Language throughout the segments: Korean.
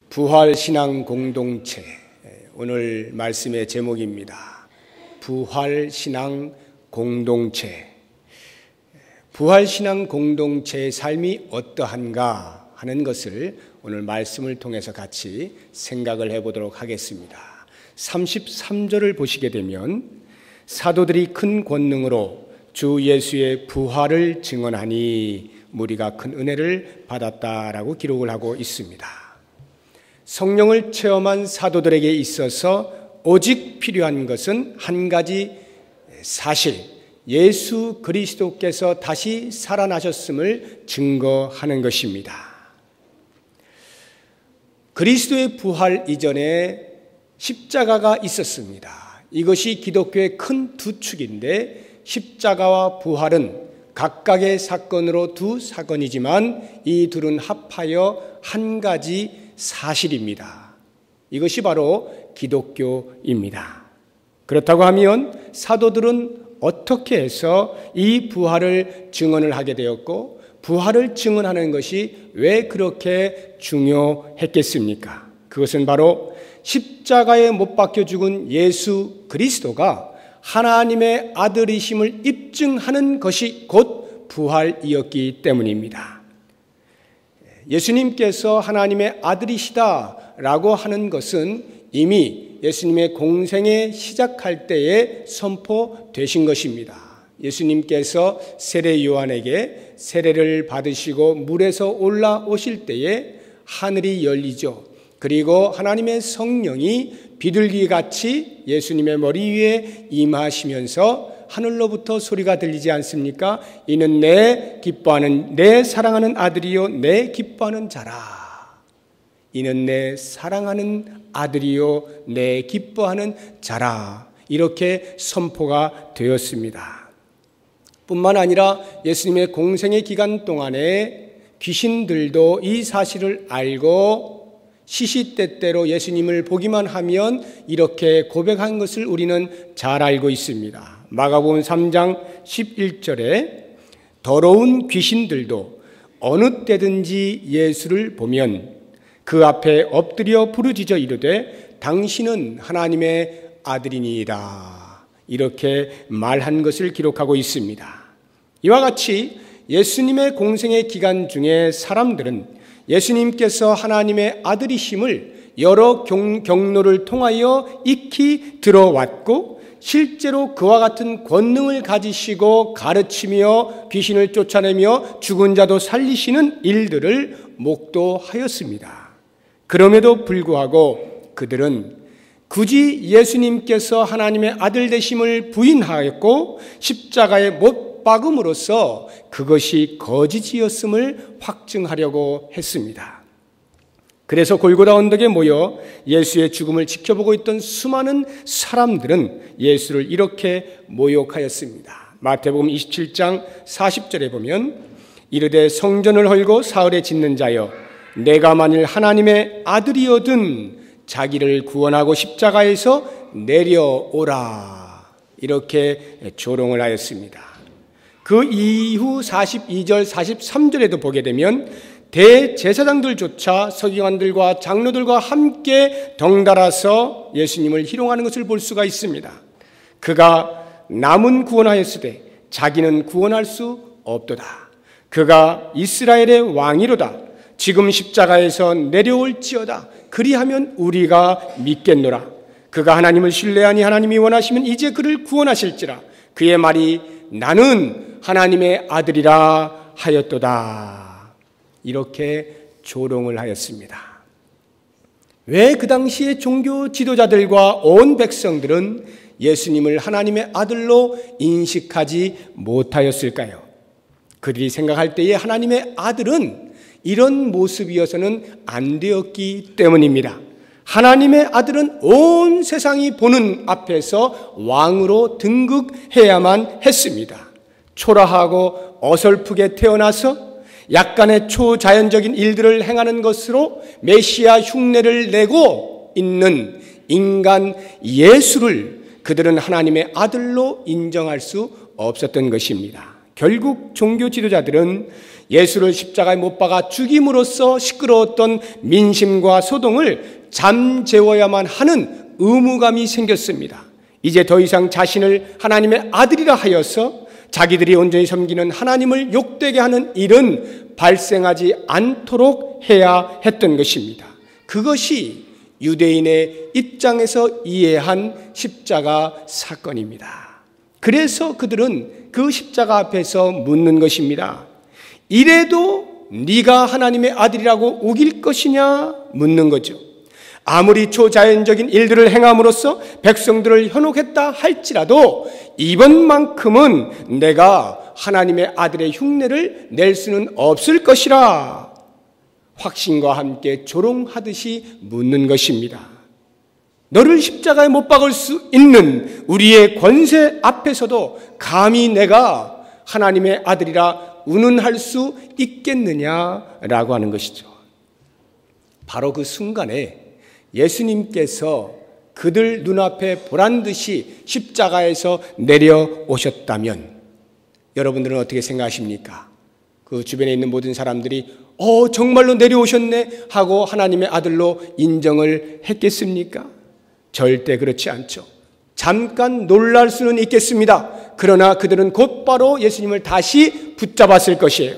부활신앙 공동체, 오늘 말씀의 제목입니다. 부활신앙 공동체. 부활신앙 공동체의 삶이 어떠한가 하는 것을 오늘 말씀을 통해서 같이 생각을 해보도록 하겠습니다. 33절을 보시게 되면 사도들이 큰 권능으로 주 예수의 부활을 증언하니 무리가 큰 은혜를 받았다라고 기록을 하고 있습니다. 성령을 체험한 사도들에게 있어서 오직 필요한 것은 한 가지 사실, 예수 그리스도께서 다시 살아나셨음을 증거하는 것입니다. 그리스도의 부활 이전에 십자가가 있었습니다. 이것이 기독교의 큰 두 축인데, 십자가와 부활은 각각의 사건으로 두 사건이지만 이 둘은 합하여 한 가지 사실입니다. 이것이 바로 기독교입니다. 그렇다고 하면 사도들은 어떻게 해서 이 부활을 증언을 하게 되었고, 부활을 증언하는 것이 왜 그렇게 중요했겠습니까? 그것은 바로 십자가에 못 박혀 죽은 예수 그리스도가 하나님의 아들이심을 입증하는 것이 곧 부활이었기 때문입니다. 예수님께서 하나님의 아들이시다라고 하는 것은 이미 예수님의 공생에 시작할 때에 선포되신 것입니다. 예수님께서 세례 요한에게 세례를 받으시고 물에서 올라오실 때에 하늘이 열리죠. 그리고 하나님의 성령이 비둘기같이 예수님의 머리 위에 임하시면서 하늘로부터 소리가 들리지 않습니까? 이는 내 기뻐하는, 내 사랑하는 아들이요 내 기뻐하는 자라. 이는 내 사랑하는 아들이요 내 기뻐하는 자라. 이렇게 선포가 되었습니다. 뿐만 아니라 예수님의 공생의 기간 동안에 귀신들도 이 사실을 알고 시시때때로 예수님을 보기만 하면 이렇게 고백한 것을 우리는 잘 알고 있습니다. 마가복음 3장 11절에 더러운 귀신들도 어느 때든지 예수를 보면 그 앞에 엎드려 부르짖어 이르되 당신은 하나님의 아들이니이다. 이렇게 말한 것을 기록하고 있습니다. 이와 같이 예수님의 공생의 기간 중에 사람들은 예수님께서 하나님의 아들이심을 여러 경로를 통하여 익히 들어왔고, 실제로 그와 같은 권능을 가지시고 가르치며 귀신을 쫓아내며 죽은 자도 살리시는 일들을 목도하였습니다. 그럼에도 불구하고 그들은 굳이 예수님께서 하나님의 아들 되심을 부인하였고 십자가에 못 박음으로써 그것이 거짓이었음을 확증하려고 했습니다. 그래서 골고다 언덕에 모여 예수의 죽음을 지켜보고 있던 수많은 사람들은 예수를 이렇게 모욕하였습니다. 마태복음 27장 40절에 보면 이르되 성전을 헐고 사흘에 짓는 자여 내가 만일 하나님의 아들이거든 자기를 구원하고 십자가에서 내려오라. 이렇게 조롱을 하였습니다. 그 이후 42절, 43절에도 보게 되면 대제사장들조차 서기관들과 장로들과 함께 덩달아서 예수님을 희롱하는 것을 볼 수가 있습니다. 그가 남은 구원하였으되 자기는 구원할 수 없도다. 그가 이스라엘의 왕이로다. 지금 십자가에서 내려올지어다. 그리하면 우리가 믿겠노라. 그가 하나님을 신뢰하니 하나님이 원하시면 이제 그를 구원하실지라. 그의 말이 나는 하나님의 아들이라 하였도다. 이렇게 조롱을 하였습니다. 왜 그 당시의 종교 지도자들과 온 백성들은 예수님을 하나님의 아들로 인식하지 못하였을까요? 그들이 생각할 때에 하나님의 아들은 이런 모습이어서는 안 되었기 때문입니다. 하나님의 아들은 온 세상이 보는 앞에서 왕으로 등극해야만 했습니다. 초라하고 어설프게 태어나서 약간의 초자연적인 일들을 행하는 것으로 메시아 흉내를 내고 있는 인간 예수를 그들은 하나님의 아들로 인정할 수 없었던 것입니다. 결국 종교 지도자들은 예수를 십자가에 못 박아 죽임으로써 시끄러웠던 민심과 소동을 잠재워야만 하는 의무감이 생겼습니다. 이제 더 이상 자신을 하나님의 아들이라 하여서 자기들이 온전히 섬기는 하나님을 욕되게 하는 일은 발생하지 않도록 해야 했던 것입니다. 그것이 유대인의 입장에서 이해한 십자가 사건입니다. 그래서 그들은 그 십자가 앞에서 묻는 것입니다. 이래도 네가 하나님의 아들이라고 우길 것이냐 묻는 거죠. 아무리 초자연적인 일들을 행함으로써 백성들을 현혹했다 할지라도 이번만큼은 내가 하나님의 아들의 흉내를 낼 수는 없을 것이라 확신과 함께 조롱하듯이 묻는 것입니다. 너를 십자가에 못 박을 수 있는 우리의 권세 앞에서도 감히 내가 하나님의 아들이라 운운할 수 있겠느냐라고 하는 것이죠. 바로 그 순간에 예수님께서 그들 눈앞에 보란듯이 십자가에서 내려오셨다면 여러분들은 어떻게 생각하십니까? 그 주변에 있는 모든 사람들이 정말로 내려오셨네 하고 하나님의 아들로 인정을 했겠습니까? 절대 그렇지 않죠. 잠깐 놀랄 수는 있겠습니다. 그러나 그들은 곧바로 예수님을 다시 붙잡았을 것이에요.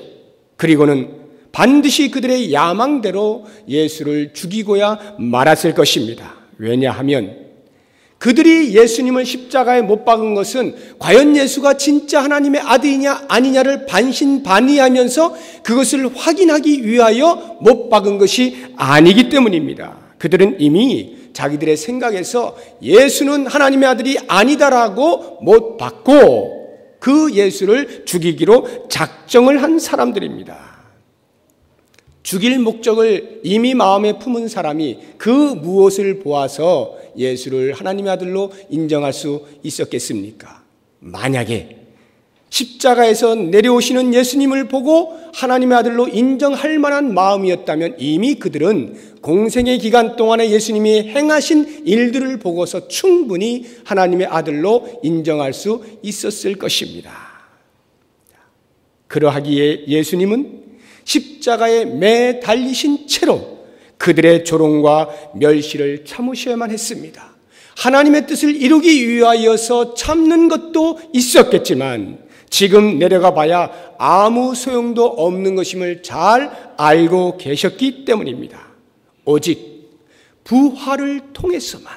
그리고는 반드시 그들의 야망대로 예수를 죽이고야 말았을 것입니다. 왜냐하면 그들이 예수님을 십자가에 못 박은 것은 과연 예수가 진짜 하나님의 아들이냐 아니냐를 반신반의하면서 그것을 확인하기 위하여 못 박은 것이 아니기 때문입니다. 그들은 이미 자기들의 생각에서 예수는 하나님의 아들이 아니다라고 못 박고 그 예수를 죽이기로 작정을 한 사람들입니다. 죽일 목적을 이미 마음에 품은 사람이 그 무엇을 보아서 예수를 하나님의 아들로 인정할 수 있었겠습니까? 만약에 십자가에서 내려오시는 예수님을 보고 하나님의 아들로 인정할 만한 마음이었다면 이미 그들은 공생의 기간 동안에 예수님이 행하신 일들을 보고서 충분히 하나님의 아들로 인정할 수 있었을 것입니다. 그러하기에 예수님은 십자가에 매 달리신 채로 그들의 조롱과 멸시를 참으셔야만 했습니다. 하나님의 뜻을 이루기 위하여서 참는 것도 있었겠지만 지금 내려가 봐야 아무 소용도 없는 것임을 잘 알고 계셨기 때문입니다. 오직 부활을 통해서만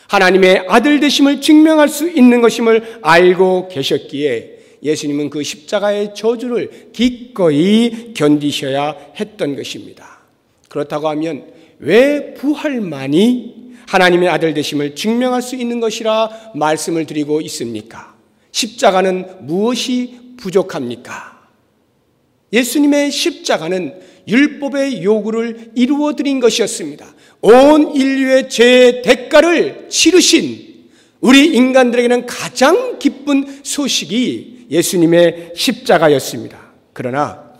하나님의 아들 되심을 증명할 수 있는 것임을 알고 계셨기에 예수님은 그 십자가의 저주를 기꺼이 견디셔야 했던 것입니다. 그렇다고 하면 왜 부활만이 하나님의 아들 되심을 증명할 수 있는 것이라 말씀을 드리고 있습니까? 십자가는 무엇이 부족합니까? 예수님의 십자가는 율법의 요구를 이루어 드린 것이었습니다. 온 인류의 죄의 대가를 치르신 우리 인간들에게는 가장 기쁜 소식이 예수님의 십자가였습니다. 그러나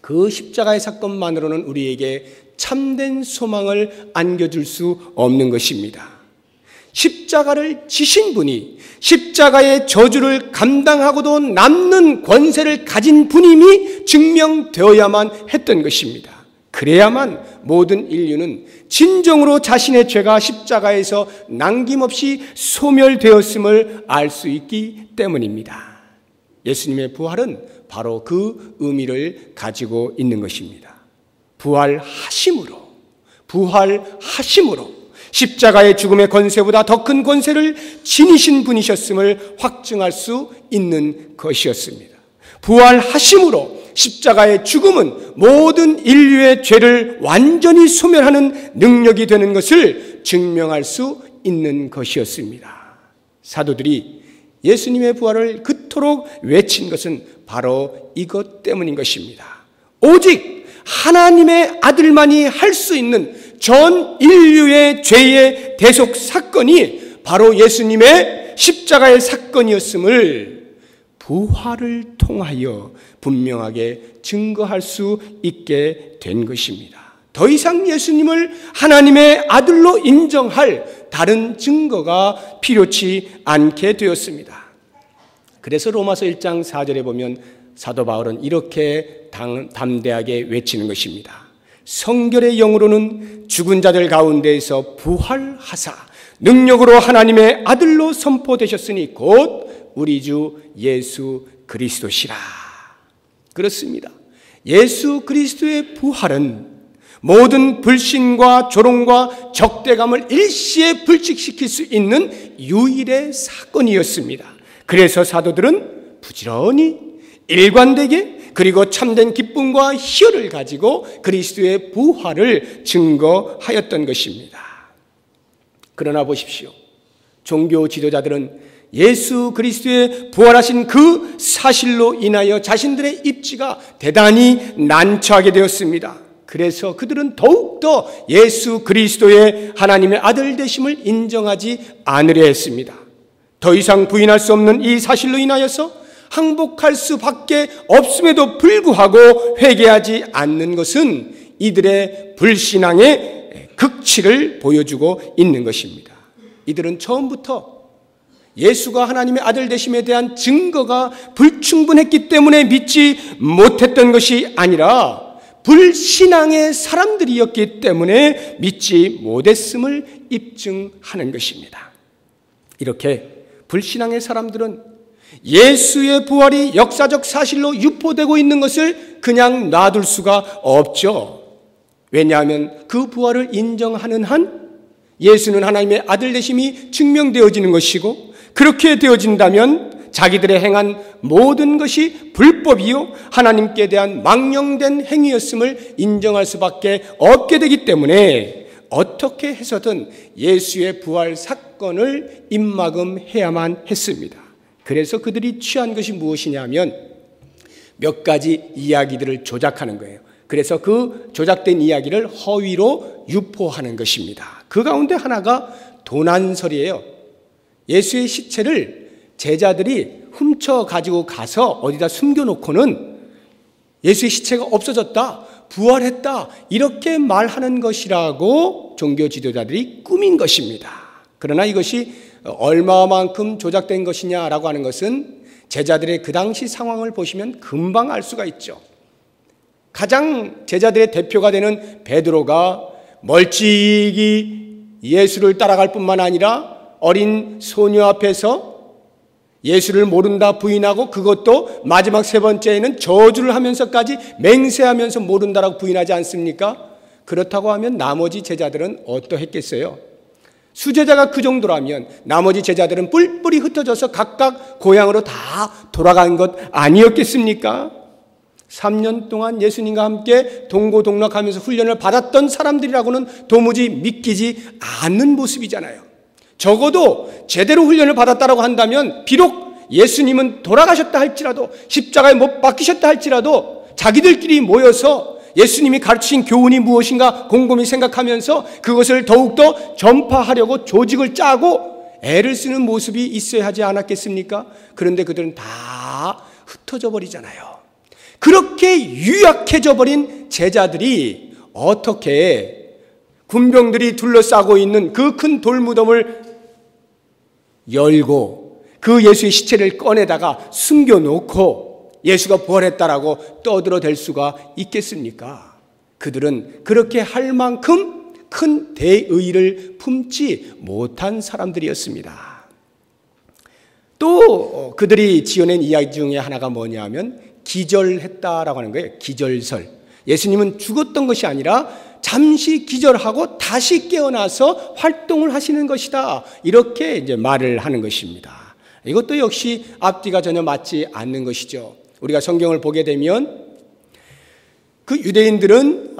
그 십자가의 사건만으로는 우리에게 참된 소망을 안겨줄 수 없는 것입니다. 십자가를 지신 분이 십자가의 저주를 감당하고도 남는 권세를 가진 분임이 증명되어야만 했던 것입니다. 그래야만 모든 인류는 진정으로 자신의 죄가 십자가에서 남김없이 소멸되었음을 알 수 있기 때문입니다. 예수님의 부활은 바로 그 의미를 가지고 있는 것입니다. 부활하심으로 십자가의 죽음의 권세보다 더 큰 권세를 지니신 분이셨음을 확증할 수 있는 것이었습니다. 부활하심으로 십자가의 죽음은 모든 인류의 죄를 완전히 소멸하는 능력이 되는 것을 증명할 수 있는 것이었습니다. 사도들이 예수님의 부활을 그토록 외친 것은 바로 이것 때문인 것입니다. 오직 하나님의 아들만이 할 수 있는 전 인류의 죄의 대속 사건이 바로 예수님의 십자가의 사건이었음을 부활을 통하여 분명하게 증거할 수 있게 된 것입니다. 더 이상 예수님을 하나님의 아들로 인정할 다른 증거가 필요치 않게 되었습니다. 그래서 로마서 1장 4절에 보면 사도 바울은 이렇게 담대하게 외치는 것입니다. 성결의 영으로는 죽은 자들 가운데에서 부활하사 능력으로 하나님의 아들로 선포되셨으니 곧 우리 주 예수 그리스도시라. 그렇습니다. 예수 그리스도의 부활은 모든 불신과 조롱과 적대감을 일시에 불식시킬 수 있는 유일의 사건이었습니다. 그래서 사도들은 부지런히 일관되게 그리고 참된 기쁨과 희열을 가지고 그리스도의 부활을 증거하였던 것입니다. 그러나 보십시오. 종교 지도자들은 예수 그리스도의 부활하신 그 사실로 인하여 자신들의 입지가 대단히 난처하게 되었습니다. 그래서 그들은 더욱더 예수 그리스도의 하나님의 아들 되심을 인정하지 않으려 했습니다. 더 이상 부인할 수 없는 이 사실로 인하여서 항복할 수밖에 없음에도 불구하고 회개하지 않는 것은 이들의 불신앙의 극치를 보여주고 있는 것입니다. 이들은 처음부터 예수가 하나님의 아들 되심에 대한 증거가 불충분했기 때문에 믿지 못했던 것이 아니라 불신앙의 사람들이었기 때문에 믿지 못했음을 입증하는 것입니다. 이렇게 불신앙의 사람들은 예수의 부활이 역사적 사실로 유포되고 있는 것을 그냥 놔둘 수가 없죠. 왜냐하면 그 부활을 인정하는 한 예수는 하나님의 아들 되심이 증명되어지는 것이고, 그렇게 되어진다면 자기들의 행한 모든 것이 불법이요 하나님께 대한 망령된 행위였음을 인정할 수밖에 없게 되기 때문에 어떻게 해서든 예수의 부활 사건을 입막음해야만 했습니다. 그래서 그들이 취한 것이 무엇이냐면 몇 가지 이야기들을 조작하는 거예요. 그래서 그 조작된 이야기를 허위로 유포하는 것입니다. 그 가운데 하나가 도난설이에요. 예수의 시체를 제자들이 훔쳐 가지고 가서 어디다 숨겨놓고는 예수의 시체가 없어졌다, 부활했다, 이렇게 말하는 것이라고 종교 지도자들이 꾸민 것입니다. 그러나 이것이 얼마만큼 조작된 것이냐라고 하는 것은 제자들의 그 당시 상황을 보시면 금방 알 수가 있죠. 가장 제자들의 대표가 되는 베드로가 멀찍이 예수를 따라갈 뿐만 아니라 어린 소녀 앞에서 예수를 모른다 부인하고, 그것도 마지막 세 번째에는 저주를 하면서까지 맹세하면서 모른다라고 부인하지 않습니까? 그렇다고 하면 나머지 제자들은 어떠했겠어요? 수제자가 그 정도라면 나머지 제자들은 뿔뿔이 흩어져서 각각 고향으로 다 돌아간 것 아니었겠습니까? 3년 동안 예수님과 함께 동고동락하면서 훈련을 받았던 사람들이라고는 도무지 믿기지 않는 모습이잖아요. 적어도 제대로 훈련을 받았다고 한다면 비록 예수님은 돌아가셨다 할지라도, 십자가에 못 박히셨다 할지라도 자기들끼리 모여서 예수님이 가르치신 교훈이 무엇인가 곰곰이 생각하면서 그것을 더욱더 전파하려고 조직을 짜고 애를 쓰는 모습이 있어야 하지 않았겠습니까? 그런데 그들은 다 흩어져 버리잖아요. 그렇게 유약해져 버린 제자들이 어떻게 군병들이 둘러싸고 있는 그 큰 돌무덤을 열고 그 예수의 시체를 꺼내다가 숨겨놓고 예수가 부활했다라고 떠들어댈 수가 있겠습니까? 그들은 그렇게 할 만큼 큰 대의를 품지 못한 사람들이었습니다. 또 그들이 지어낸 이야기 중에 하나가 뭐냐면 기절했다라고 하는 거예요. 기절설. 예수님은 죽었던 것이 아니라 잠시 기절하고 다시 깨어나서 활동을 하시는 것이다, 이렇게 이제 말을 하는 것입니다. 이것도 역시 앞뒤가 전혀 맞지 않는 것이죠. 우리가 성경을 보게 되면 그 유대인들은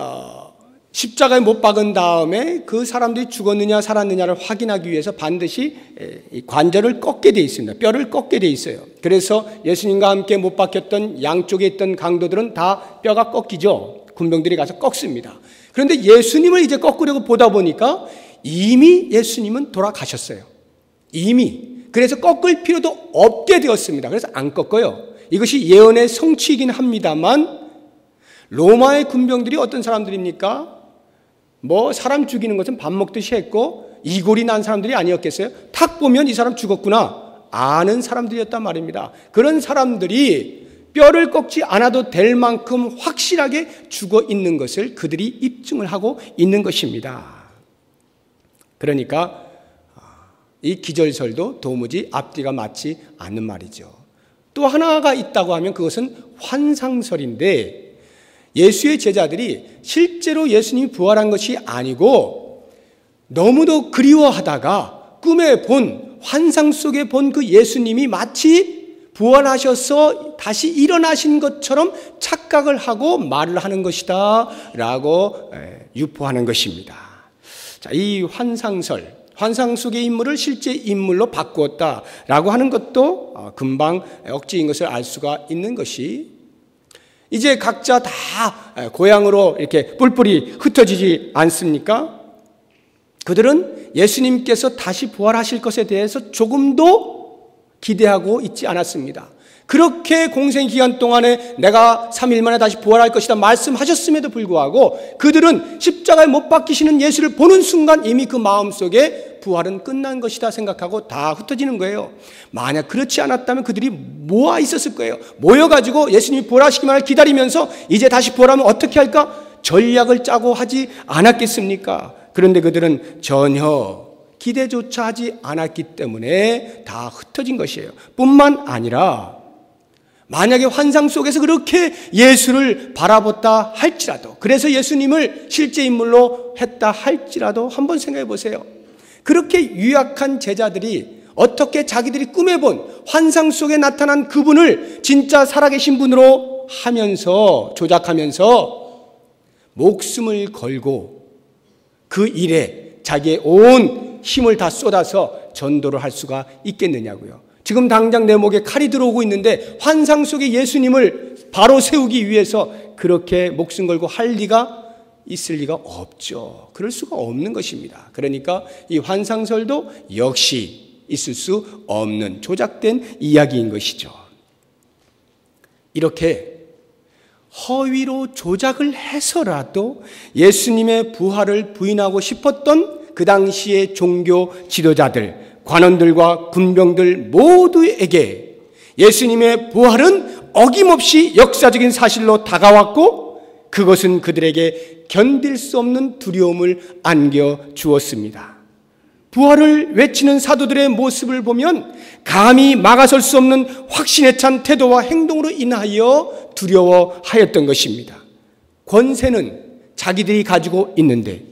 십자가에 못 박은 다음에 그 사람들이 죽었느냐 살았느냐를 확인하기 위해서 반드시 관절을 꺾게 돼 있습니다. 뼈를 꺾게 돼 있어요. 그래서 예수님과 함께 못 박혔던 양쪽에 있던 강도들은 다 뼈가 꺾이죠. 군병들이 가서 꺾습니다. 그런데 예수님을 이제 꺾으려고 보다 보니까 이미 예수님은 돌아가셨어요. 이미. 그래서 꺾을 필요도 없게 되었습니다. 그래서 안 꺾어요. 이것이 예언의 성취이긴 합니다만, 로마의 군병들이 어떤 사람들입니까? 뭐 사람 죽이는 것은 밥 먹듯이 했고 이골이 난 사람들이 아니었겠어요? 탁 보면 이 사람 죽었구나 아는 사람들이었단 말입니다. 그런 사람들이 뼈를 꺾지 않아도 될 만큼 확실하게 죽어 있는 것을 그들이 입증을 하고 있는 것입니다. 그러니까 이 기절설도 도무지 앞뒤가 맞지 않는 말이죠. 또 하나가 있다고 하면 그것은 환상설인데, 예수의 제자들이 실제로 예수님이 부활한 것이 아니고 너무도 그리워하다가 꿈에 본, 환상 속에 본 그 예수님이 마치 부활하셔서 다시 일어나신 것처럼 착각을 하고 말을 하는 것이다 라고 유포하는 것입니다. 자, 이 환상설, 환상 속의 인물을 실제 인물로 바꾸었다라고 하는 것도 금방 억지인 것을 알 수가 있는 것이, 이제 각자 다 고향으로 이렇게 뿔뿔이 흩어지지 않습니까? 그들은 예수님께서 다시 부활하실 것에 대해서 조금도 기대하고 있지 않았습니다. 그렇게 공생 기간 동안에 내가 3일 만에 다시 부활할 것이다 말씀하셨음에도 불구하고 그들은 십자가에 못 박히시는 예수를 보는 순간 이미 그 마음속에 부활은 끝난 것이다 생각하고 다 흩어지는 거예요. 만약 그렇지 않았다면 그들이 모아 있었을 거예요. 모여가지고 예수님이 부활하시기만을 기다리면서 이제 다시 부활하면 어떻게 할까? 전략을 짜고 하지 않았겠습니까? 그런데 그들은 전혀 기대조차 하지 않았기 때문에 다 흩어진 것이에요. 뿐만 아니라 만약에 환상 속에서 그렇게 예수를 바라봤다 할지라도, 그래서 예수님을 실제 인물로 했다 할지라도 한번 생각해 보세요. 그렇게 유약한 제자들이 어떻게 자기들이 꿈에 본 환상 속에 나타난 그분을 진짜 살아계신 분으로 하면서, 조작하면서 목숨을 걸고 그 일에 자기의 온 힘을 다 쏟아서 전도를 할 수가 있겠느냐고요. 지금 당장 내 목에 칼이 들어오고 있는데 환상 속의 예수님을 바로 세우기 위해서 그렇게 목숨 걸고 할 리가 있을 리가 없죠. 그럴 수가 없는 것입니다. 그러니까 이 환상설도 역시 있을 수 없는 조작된 이야기인 것이죠. 이렇게 허위로 조작을 해서라도 예수님의 부활을 부인하고 싶었던 그 당시의 종교 지도자들, 관원들과 군병들 모두에게 예수님의 부활은 어김없이 역사적인 사실로 다가왔고, 그것은 그들에게 견딜 수 없는 두려움을 안겨주었습니다. 부활을 외치는 사도들의 모습을 보면 감히 막아설 수 없는 확신에 찬 태도와 행동으로 인하여 두려워하였던 것입니다. 권세는 자기들이 가지고 있는데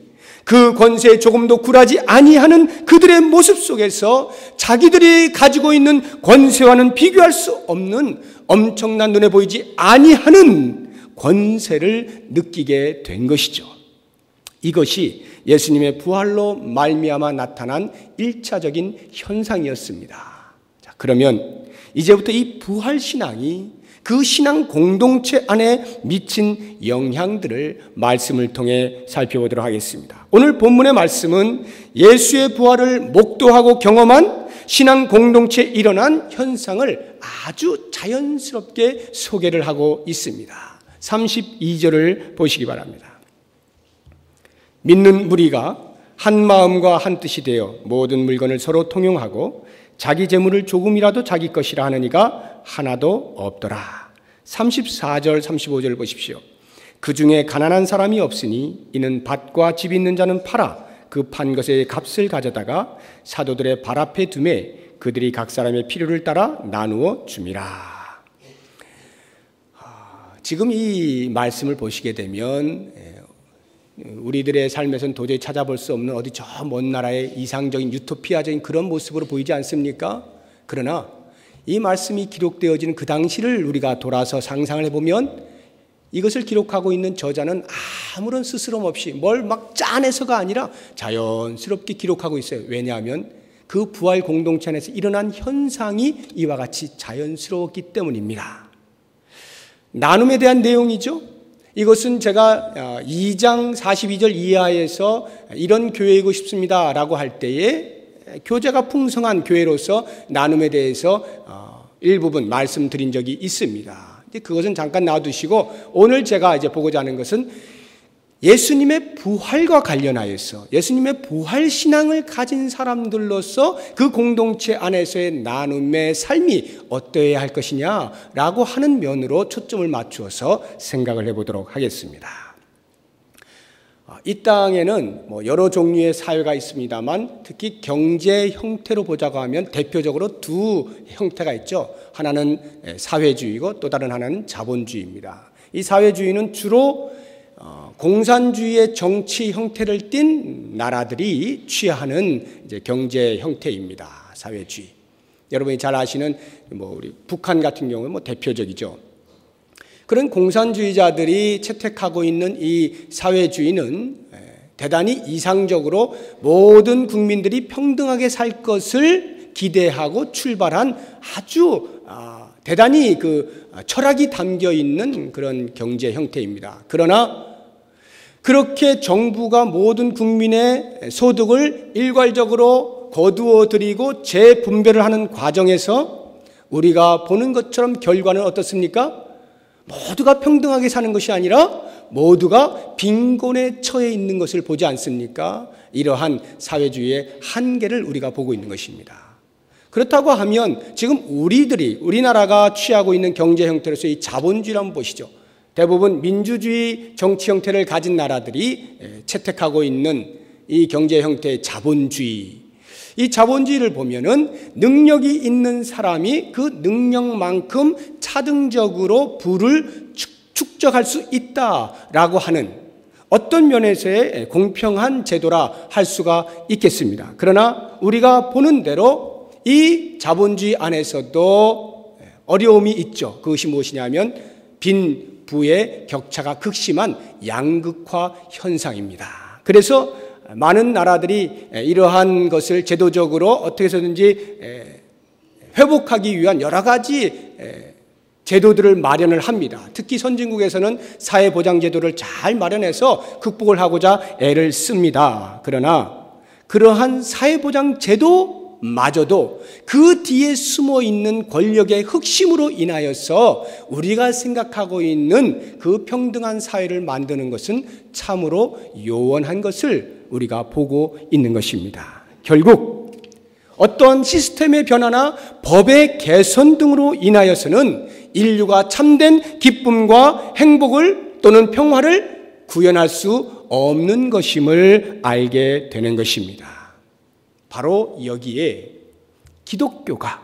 그 권세에 조금도 굴하지 아니하는 그들의 모습 속에서 자기들이 가지고 있는 권세와는 비교할 수 없는 엄청난, 눈에 보이지 아니하는 권세를 느끼게 된 것이죠. 이것이 예수님의 부활로 말미암아 나타난 1차적인 현상이었습니다. 자, 그러면 이제부터 이 부활신앙이 그 신앙 공동체 안에 미친 영향들을 말씀을 통해 살펴보도록 하겠습니다. 오늘 본문의 말씀은 예수의 부활을 목도하고 경험한 신앙 공동체에 일어난 현상을 아주 자연스럽게 소개를 하고 있습니다. 32절을 보시기 바랍니다. 믿는 무리가 한 마음과 한 뜻이 되어 모든 물건을 서로 통용하고 자기 재물을 조금이라도 자기 것이라 하는 이가 하나도 없더라. 34절 35절 보십시오. 그 중에 가난한 사람이 없으니 이는 밭과 집 있는 자는 팔아 그 판 것의 값을 가져다가 사도들의 발 앞에 두매 그들이 각 사람의 필요를 따라 나누어 줌이라. 지금 이 말씀을 보시게 되면 우리들의 삶에서는 도저히 찾아볼 수 없는 어디 저 먼 나라의 이상적인 유토피아적인 그런 모습으로 보이지 않습니까? 그러나 이 말씀이 기록되어지는 그 당시를 우리가 돌아서 상상을 해보면 이것을 기록하고 있는 저자는 아무런 스스럼 없이 뭘 막 짜내서가 아니라 자연스럽게 기록하고 있어요. 왜냐하면 그 부활 공동체 안에서 일어난 현상이 이와 같이 자연스러웠기 때문입니다. 나눔에 대한 내용이죠. 이것은 제가 2장 42절 이하에서 이런 교회이고 싶습니다 라고 할 때에 교제가 풍성한 교회로서 나눔에 대해서 일부분 말씀드린 적이 있습니다. 그것은 잠깐 놔두시고 오늘 제가 이제 보고자 하는 것은 예수님의 부활과 관련하여서 예수님의 부활 신앙을 가진 사람들로서 그 공동체 안에서의 나눔의 삶이 어떠해야 할 것이냐라고 하는 면으로 초점을 맞추어서 생각을 해보도록 하겠습니다. 이 땅에는 여러 종류의 사회가 있습니다만 특히 경제 형태로 보자고 하면 대표적으로 두 형태가 있죠. 하나는 사회주의고 또 다른 하나는 자본주의입니다. 이 사회주의는 주로 공산주의의 정치 형태를 띈 나라들이 취하는 이제 경제 형태입니다. 사회주의. 여러분이 잘 아시는 우리 북한 같은 경우는 대표적이죠. 그런 공산주의자들이 채택하고 있는 이 사회주의는 대단히 이상적으로 모든 국민들이 평등하게 살 것을 기대하고 출발한 아주 대단히 철학이 담겨 있는 그런 경제 형태입니다. 그러나 그렇게 정부가 모든 국민의 소득을 일괄적으로 거두어 드리고 재분배를 하는 과정에서 우리가 보는 것처럼 결과는 어떻습니까? 모두가 평등하게 사는 것이 아니라 모두가 빈곤에 처해 있는 것을 보지 않습니까? 이러한 사회주의의 한계를 우리가 보고 있는 것입니다. 그렇다고 하면 지금 우리나라가 취하고 있는 경제 형태로서 이 자본주의를 한번 보시죠. 대부분 민주주의 정치 형태를 가진 나라들이 채택하고 있는 이 경제 형태의 자본주의. 이 자본주의를 보면은 능력이 있는 사람이 그 능력만큼 차등적으로 부를 축적할 수 있다라고 하는 어떤 면에서의 공평한 제도라 할 수가 있겠습니다. 그러나 우리가 보는 대로 이 자본주의 안에서도 어려움이 있죠. 그것이 무엇이냐면 빈 부의 격차가 극심한 양극화 현상입니다. 그래서 많은 나라들이 이러한 것을 제도적으로 어떻게 해서든지 회복하기 위한 여러 가지 제도들을 마련을 합니다. 특히 선진국에서는 사회보장제도를 잘 마련해서 극복을 하고자 애를 씁니다. 그러나 그러한 사회보장제도 마저도 그 뒤에 숨어 있는 권력의 흑심으로 인하여서 우리가 생각하고 있는 그 평등한 사회를 만드는 것은 참으로 요원한 것을 우리가 보고 있는 것입니다. 결국 어떤 시스템의 변화나 법의 개선 등으로 인하여서는 인류가 참된 기쁨과 행복을 또는 평화를 구현할 수 없는 것임을 알게 되는 것입니다. 바로 여기에 기독교가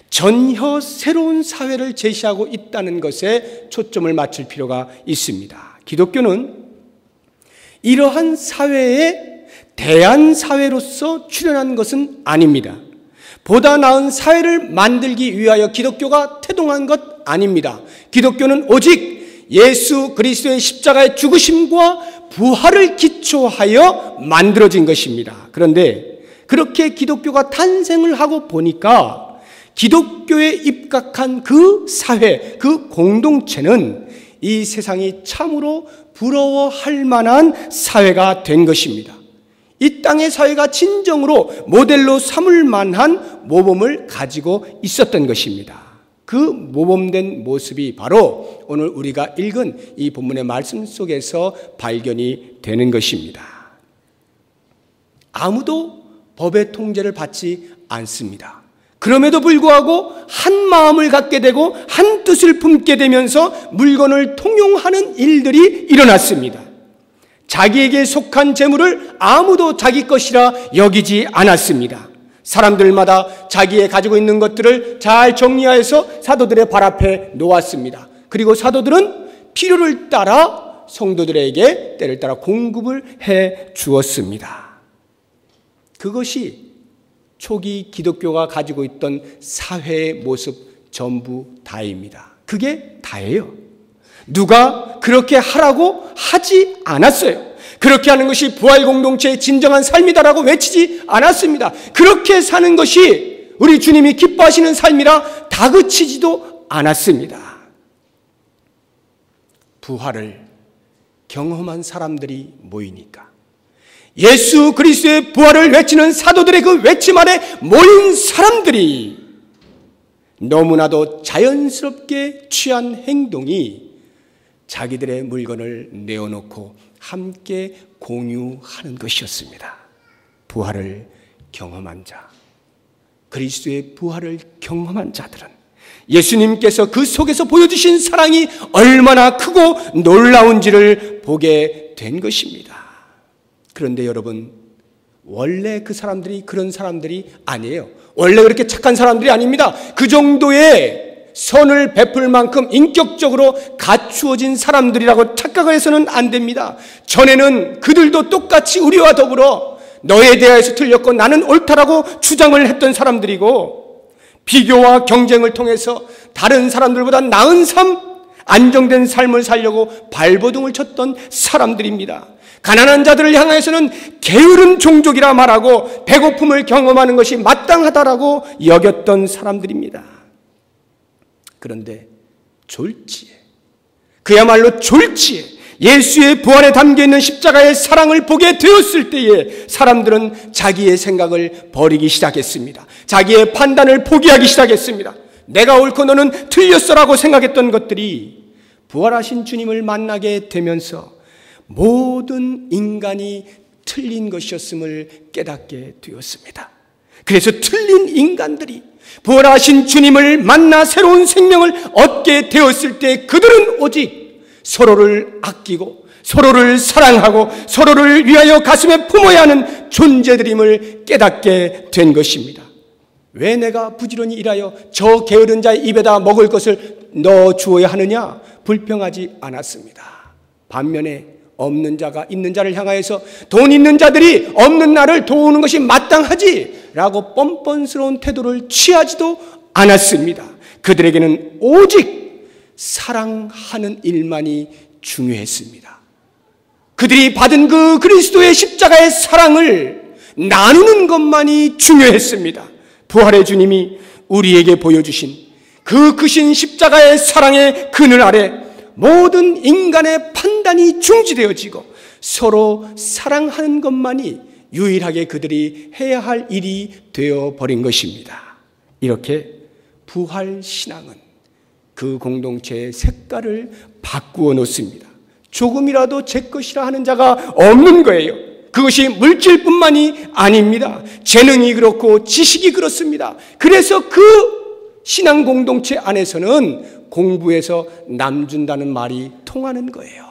전혀 새로운 사회를 제시하고 있다는 것에 초점을 맞출 필요가 있습니다. 기독교는 이러한 사회에 대한 사회로서 출현한 것은 아닙니다. 보다 나은 사회를 만들기 위하여 기독교가 태동한 것 아닙니다. 기독교는 오직 예수 그리스도의 십자가의 죽으심과 부활을 기초하여 만들어진 것입니다. 그런데 그렇게 기독교가 탄생을 하고 보니까 기독교에 입각한 그 사회, 그 공동체는 이 세상이 참으로 부러워할 만한 사회가 된 것입니다. 이 땅의 사회가 진정으로 모델로 삼을 만한 모범을 가지고 있었던 것입니다. 그 모범된 모습이 바로 오늘 우리가 읽은 이 본문의 말씀 속에서 발견이 되는 것입니다. 아무도 법의 통제를 받지 않습니다. 그럼에도 불구하고 한 마음을 갖게 되고 한 뜻을 품게 되면서 물건을 통용하는 일들이 일어났습니다. 자기에게 속한 재물을 아무도 자기 것이라 여기지 않았습니다. 사람들마다 자기의 가지고 있는 것들을 잘 정리하여서 사도들의 발 앞에 놓았습니다. 그리고 사도들은 필요를 따라 성도들에게 때를 따라 공급을 해 주었습니다. 그것이 초기 기독교가 가지고 있던 사회의 모습 전부 다입니다. 그게 다예요. 누가 그렇게 하라고 하지 않았어요. 그렇게 하는 것이 부활 공동체의 진정한 삶이다라고 외치지 않았습니다. 그렇게 사는 것이 우리 주님이 기뻐하시는 삶이라 다그치지도 않았습니다. 부활을 경험한 사람들이 모이니까 예수 그리스도의 부활을 외치는 사도들의 그 외침 아래 모인 사람들이 너무나도 자연스럽게 취한 행동이 자기들의 물건을 내어놓고 함께 공유하는 것이었습니다. 부활을 경험한 자, 그리스도의 부활을 경험한 자들은 예수님께서 그 속에서 보여주신 사랑이 얼마나 크고 놀라운지를 보게 된 것입니다. 그런데 여러분, 원래 그 사람들이 그런 사람들이 아니에요. 원래 그렇게 착한 사람들이 아닙니다. 그 정도의 선을 베풀 만큼 인격적으로 갖추어진 사람들이라고 착각을 해서는 안 됩니다. 전에는 그들도 똑같이 우리와 더불어 너에 대하여서 틀렸고 나는 옳다라고 주장을 했던 사람들이고, 비교와 경쟁을 통해서 다른 사람들보다 나은 삶, 안정된 삶을 살려고 발버둥을 쳤던 사람들입니다. 가난한 자들을 향해서는 게으른 종족이라 말하고 배고픔을 경험하는 것이 마땅하다라고 여겼던 사람들입니다. 그런데 졸지에, 그야말로 졸지에 예수의 부활에 담겨있는 십자가의 사랑을 보게 되었을 때에 사람들은 자기의 생각을 버리기 시작했습니다. 자기의 판단을 포기하기 시작했습니다. 내가 옳고 너는 틀렸어라고 생각했던 것들이 부활하신 주님을 만나게 되면서 모든 인간이 틀린 것이었음을 깨닫게 되었습니다. 그래서 틀린 인간들이 부활하신 주님을 만나 새로운 생명을 얻게 되었을 때 그들은 오직 서로를 아끼고 서로를 사랑하고 서로를 위하여 가슴에 품어야 하는 존재들임을 깨닫게 된 것입니다. 왜 내가 부지런히 일하여 저 게으른 자의 입에다 먹을 것을 넣어 주어야 하느냐? 불평하지 않았습니다. 반면에 없는 자가 있는 자를 향하여서 돈 있는 자들이 없는 나를 도우는 것이 마땅하지 라고 뻔뻔스러운 태도를 취하지도 않았습니다. 그들에게는 오직 사랑하는 일만이 중요했습니다. 그들이 받은 그 그리스도의 십자가의 사랑을 나누는 것만이 중요했습니다. 부활의 주님이 우리에게 보여주신 그 크신 십자가의 사랑의 그늘 아래 모든 인간의 판단이 중지되어지고 서로 사랑하는 것만이 유일하게 그들이 해야 할 일이 되어버린 것입니다. 이렇게 부활신앙은 그 공동체의 색깔을 바꾸어 놓습니다. 조금이라도 제 것이라 하는 자가 없는 거예요. 그것이 물질뿐만이 아닙니다. 재능이 그렇고 지식이 그렇습니다. 그래서 그 신앙 공동체 안에서는 공부해서 남 준다는 말이 통하는 거예요.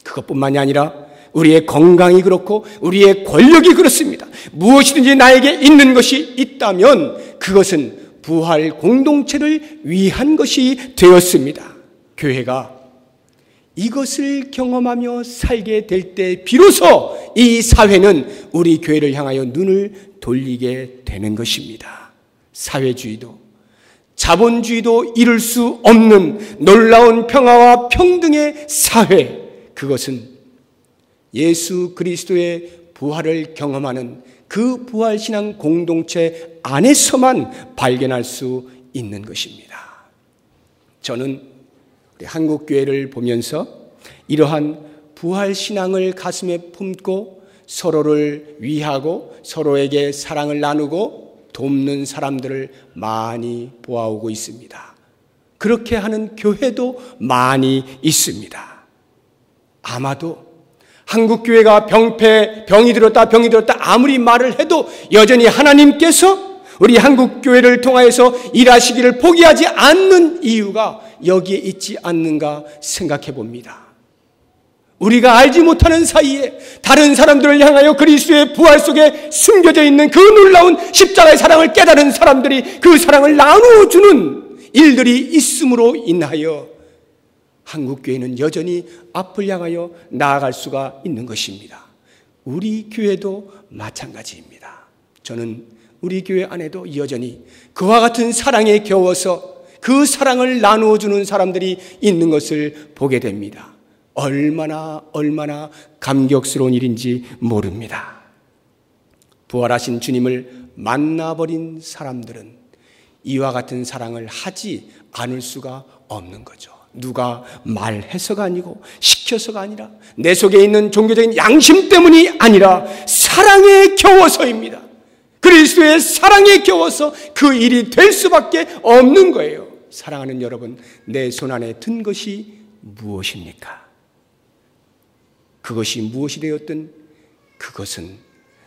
그것뿐만이 아니라 우리의 건강이 그렇고 우리의 권력이 그렇습니다. 무엇이든지 나에게 있는 것이 있다면 그것은 부활 공동체를 위한 것이 되었습니다. 교회가 이것을 경험하며 살게 될 때 비로소 이 사회는 우리 교회를 향하여 눈을 돌리게 되는 것입니다. 사회주의도 자본주의도 이룰 수 없는 놀라운 평화와 평등의 사회, 그것은 예수 그리스도의 부활을 경험하는 그 부활신앙 공동체 안에서만 발견할 수 있는 것입니다. 저는 우리 한국교회를 보면서 이러한 부활신앙을 가슴에 품고 서로를 위하고 서로에게 사랑을 나누고 돕는 사람들을 많이 보아오고 있습니다. 그렇게 하는 교회도 많이 있습니다. 아마도 한국교회가 병이 들었다 아무리 말을 해도 여전히 하나님께서 우리 한국교회를 통하여서 일하시기를 포기하지 않는 이유가 여기에 있지 않는가 생각해 봅니다. 우리가 알지 못하는 사이에 다른 사람들을 향하여 그리스도의 부활 속에 숨겨져 있는 그 놀라운 십자가의 사랑을 깨달은 사람들이 그 사랑을 나누어 주는 일들이 있음으로 인하여 한국교회는 여전히 앞을 향하여 나아갈 수가 있는 것입니다. 우리 교회도 마찬가지입니다. 저는 우리 교회 안에도 여전히 그와 같은 사랑에 겨워서 그 사랑을 나누어 주는 사람들이 있는 것을 보게 됩니다. 얼마나 감격스러운 일인지 모릅니다. 부활하신 주님을 만나버린 사람들은 이와 같은 사랑을 하지 않을 수가 없는 거죠. 누가 말해서가 아니고 시켜서가 아니라 내 속에 있는 종교적인 양심 때문이 아니라 사랑에 겨워서입니다. 그리스도의 사랑에 겨워서 그 일이 될 수밖에 없는 거예요. 사랑하는 여러분, 내 손 안에 든 것이 무엇입니까? 그것이 무엇이 되었든 그것은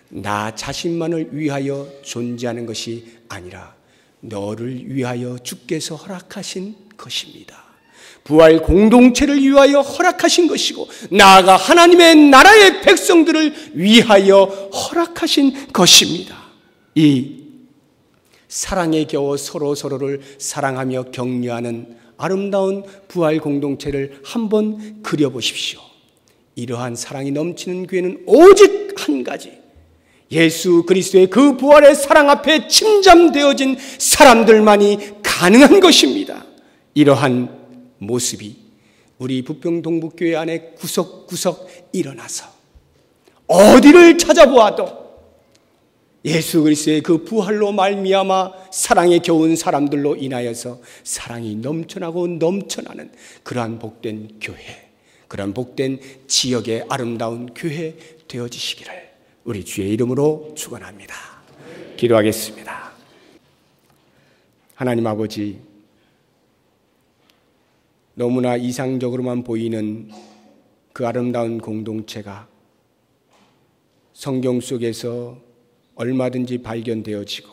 나 자신만을 위하여 존재하는 것이 아니라 너를 위하여 주께서 허락하신 것입니다. 부활 공동체를 위하여 허락하신 것이고 나아가 하나님의 나라의 백성들을 위하여 허락하신 것입니다. 이 사랑에 겨워 서로서로를 사랑하며 격려하는 아름다운 부활 공동체를 한번 그려보십시오. 이러한 사랑이 넘치는 교회는 오직 한 가지, 예수 그리스도의 그 부활의 사랑 앞에 침잠되어진 사람들만이 가능한 것입니다. 이러한 모습이 우리 부평동북교회 안에 구석구석 일어나서 어디를 찾아보아도 예수 그리스도의 그 부활로 말미암아 사랑에 겨운 사람들로 인하여서 사랑이 넘쳐나고 넘쳐나는 그러한 복된 교회, 그러한 복된 지역의 아름다운 교회 되어지시기를 우리 주의 이름으로 축원합니다. 기도하겠습니다. 하나님 아버지, 너무나 이상적으로만 보이는 그 아름다운 공동체가 성경 속에서 얼마든지 발견되어지고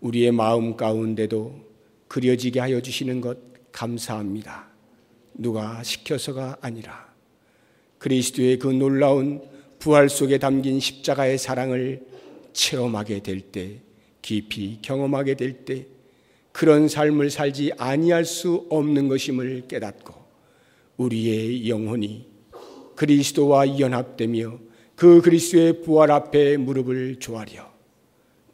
우리의 마음 가운데도 그려지게 하여 주시는 것 감사합니다. 누가 시켜서가 아니라 그리스도의 그 놀라운 부활 속에 담긴 십자가의 사랑을 체험하게 될 때, 깊이 경험하게 될 때 그런 삶을 살지 아니할 수 없는 것임을 깨닫고 우리의 영혼이 그리스도와 연합되며 그 그리스도의 부활 앞에 무릎을 조아려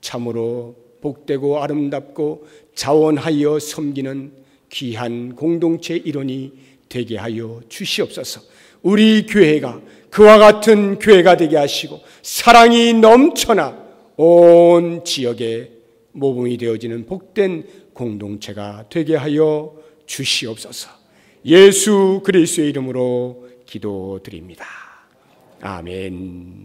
참으로 복되고 아름답고 자원하여 섬기는 귀한 공동체 일원이 되게 하여 주시옵소서. 우리 교회가 그와 같은 교회가 되게 하시고 사랑이 넘쳐나 온 지역에 모범이 되어지는 복된 공동체가 되게 하여 주시옵소서. 예수 그리스도의 이름으로 기도드립니다. 아멘.